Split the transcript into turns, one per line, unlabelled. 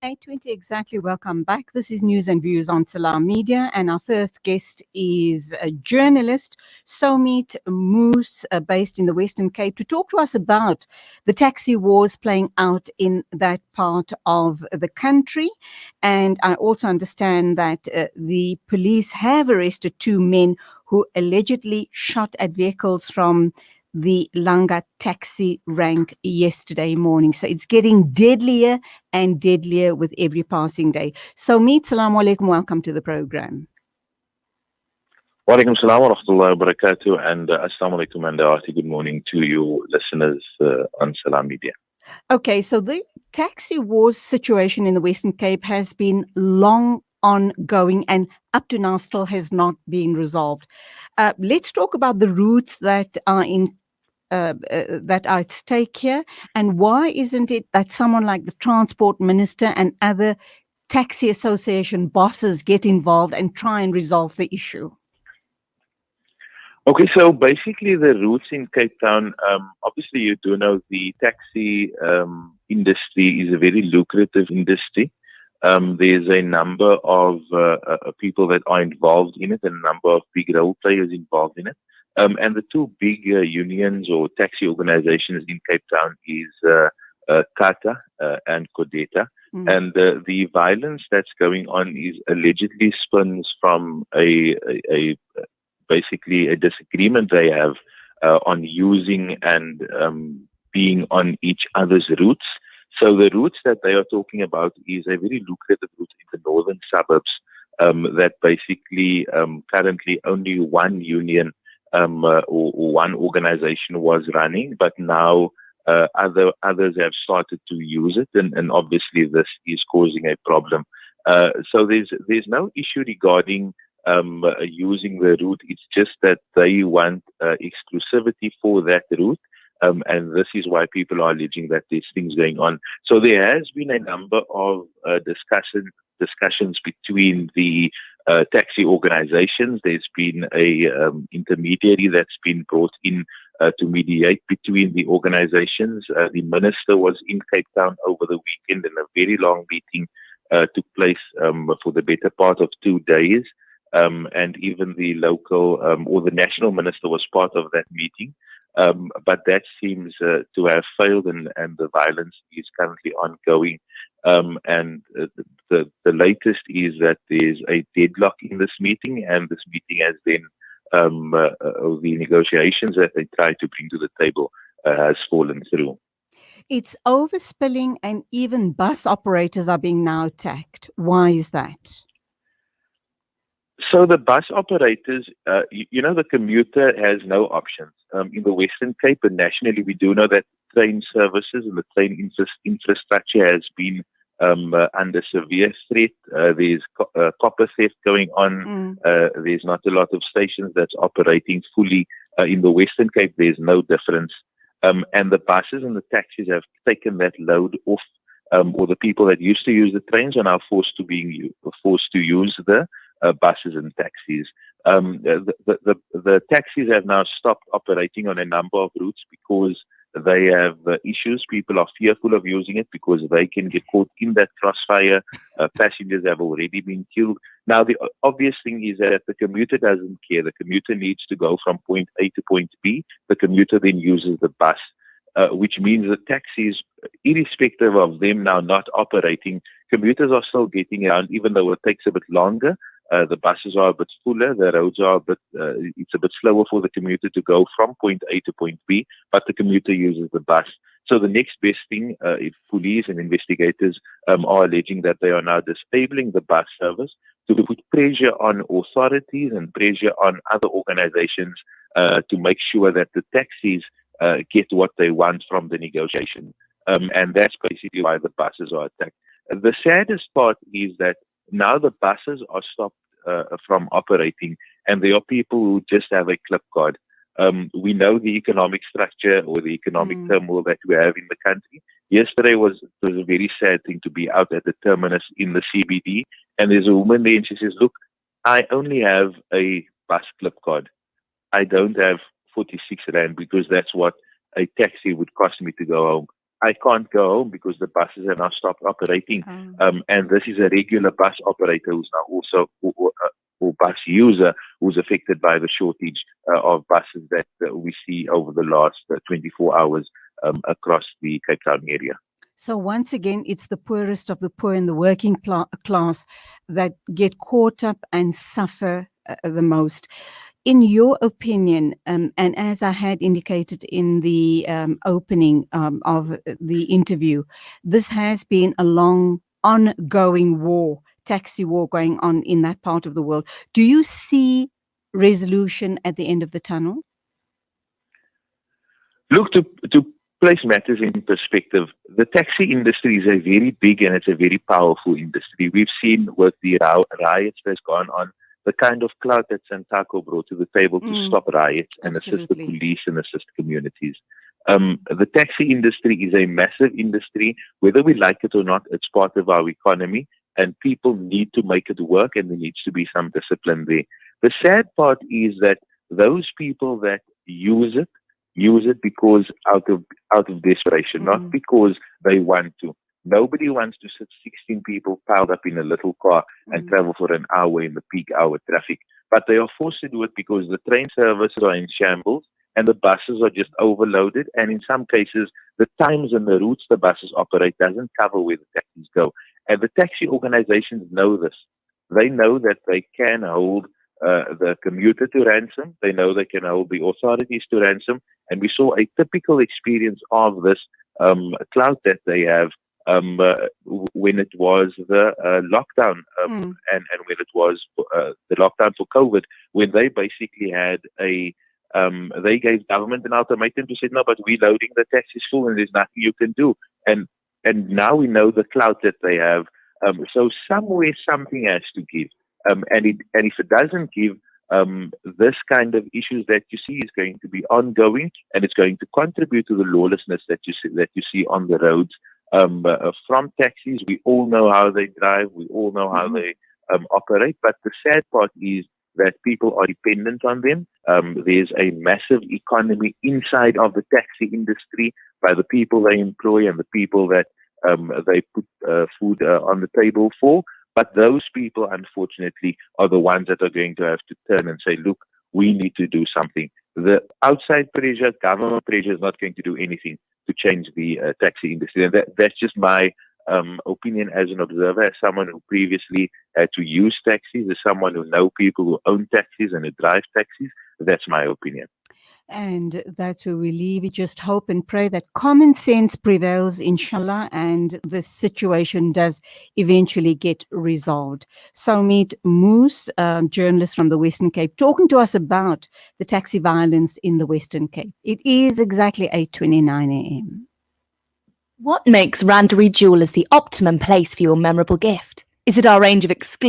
8:20 exactly. Welcome back. This is News and Views on Salam Media, and our first guest is a journalist, Sawmiet Moos, based in the Western Cape, to talk to us about the taxi wars playing out in that part of the country. And I also understand that the police have arrested two men who allegedly shot at vehicles from the Langa taxi rank yesterday morning. So it's getting deadlier and deadlier with every passing day. So, Meet, Salaam Alaikum, welcome to the program.
Walaikum salam wa rahmatullahi wa barakatuh, and assalamu alaikum and good morning to you listeners on Salam Media.
Okay, so the taxi wars situation in the Western Cape has been long ongoing and up to now still has not been resolved. Let's talk about the routes that are that are at stake here, and why isn't it that someone like the Transport Minister and other taxi association bosses get involved and try and resolve the issue?
Okay, so basically the routes in Cape Town, obviously you do know the taxi industry is a very lucrative industry. There's a number of people that are involved in it and a number of big role players involved in it. And the two big unions or taxi organizations in Cape Town is Kata and Kodeta. Mm. And the violence that's going on is allegedly spins from basically a disagreement they have on using and being on each other's routes. So the routes that they are talking about is a very lucrative route in the northern suburbs that basically currently only one union or one organization was running, but now others have started to use it, and obviously this is causing a problem. So there's no issue regarding using the route. It's just that they want exclusivity for that route, and this is why people are alleging that there's things going on. So there has been a number of discussions between the taxi organizations. There's been a intermediary that's been brought in to mediate between the organizations. The minister was in Cape Town over the weekend, and a very long meeting took place for the better part of 2 days. And even the local or the national minister was part of that meeting. But that seems to have failed, and the violence is currently ongoing. And the latest is that there's a deadlock in this meeting, and this meeting has then the negotiations that they tried to bring to the table has fallen through.
It's overspilling, and even bus operators are being now attacked. Why is that?
So the bus operators, the commuter has no options. In the Western Cape and nationally, we do know that train services and the train infrastructure has been under severe threat. There's copper theft going on. There's not a lot of stations that's operating fully. In the Western Cape, there's no difference. And the buses and the taxis have taken that load off, or the people that used to use the trains are now forced to use the buses and taxis. The taxis have now stopped operating on a number of routes because they have issues. People are fearful of using it because they can get caught in that crossfire. Passengers have already been killed. Now, the obvious thing is that the commuter doesn't care. The commuter needs to go from point A to point B. The commuter then uses the bus, which means the taxis, irrespective of them now not operating, commuters are still getting around, even though it takes a bit longer. The buses are a bit fuller, the roads are it's a bit slower for the commuter to go from point A to point B, but the commuter uses the bus. So the next best thing, if police and investigators are alleging that they are now disabling the bus service to put pressure on authorities and pressure on other organizations to make sure that the taxis get what they want from the negotiation. And that's basically why the buses are attacked. The saddest part is that now the buses are stopped from operating, and there are people who just have a clip card. We know the economic structure or the economic turmoil that we have in the country. Yesterday was a very sad thing to be out at the terminus in the CBD, and there's a woman there, and she says, "Look, I only have a bus clip card. I don't have 46 Rand because that's what a taxi would cost me to go home." I can't go home because the buses have now stopped operating. And this is a regular bus operator who's now also or bus user who's affected by the shortage of buses that we see over the last 24 hours across the Cape Town area.
So once again, it's the poorest of the poor and the working class that get caught up and suffer the most. In your opinion, and as I had indicated in the opening of the interview, this has been a long, ongoing war, taxi war going on in that part of the world. Do you see resolution at the end of the tunnel?
Look, to place matters in perspective, the taxi industry is a very big and it's a very powerful industry. We've seen with the riots that's gone on, the kind of clout that Santaco brought to the table to stop riots and assist the police and assist communities. The taxi industry is a massive industry. Whether we like it or not, it's part of our economy, and people need to make it work, and there needs to be some discipline there. The sad part is that those people that use it because out of desperation, not because they want to. Nobody wants to sit 16 people piled up in a little car and travel for an hour in the peak hour traffic. But they are forced to do it because the train services are in shambles and the buses are just overloaded. And in some cases, the times and the routes the buses operate doesn't cover where the taxis go. And the taxi organizations know this. They know that they can hold the commuter to ransom. They know they can hold the authorities to ransom. And we saw a typical experience of this clout that they have when it was the lockdown and when it was the lockdown for COVID, when they basically had they gave government an ultimatum to say, no, but we're loading the taxis full and there's nothing you can do. And now we know the clout that they have. So somewhere something has to give. And if it doesn't give, this kind of issues that you see is going to be ongoing, and it's going to contribute to the lawlessness that you see on the roads. From taxis, we all know how they drive, we all know how they operate, but the sad part is that people are dependent on them. There's a massive economy inside of the taxi industry by the people they employ and the people that they put food on the table for. But those people, unfortunately, are the ones that are going to have to turn and say, look, we need to do something. The outside pressure, government pressure is not going to do anything to change the taxi industry. And that's just my opinion as an observer, as someone who previously had to use taxis, as someone who knows people who own taxis and who drive taxis. That's my opinion.
And that's where we leave it. Just hope and pray that common sense prevails, inshallah, and the situation does eventually get resolved. Sawmiet Moos, journalist from the Western Cape, talking to us about the taxi violence in the Western Cape. It is exactly 8:29 a.m.
What makes Randery Jewelers the optimum place for your memorable gift? Is it our range of exclusive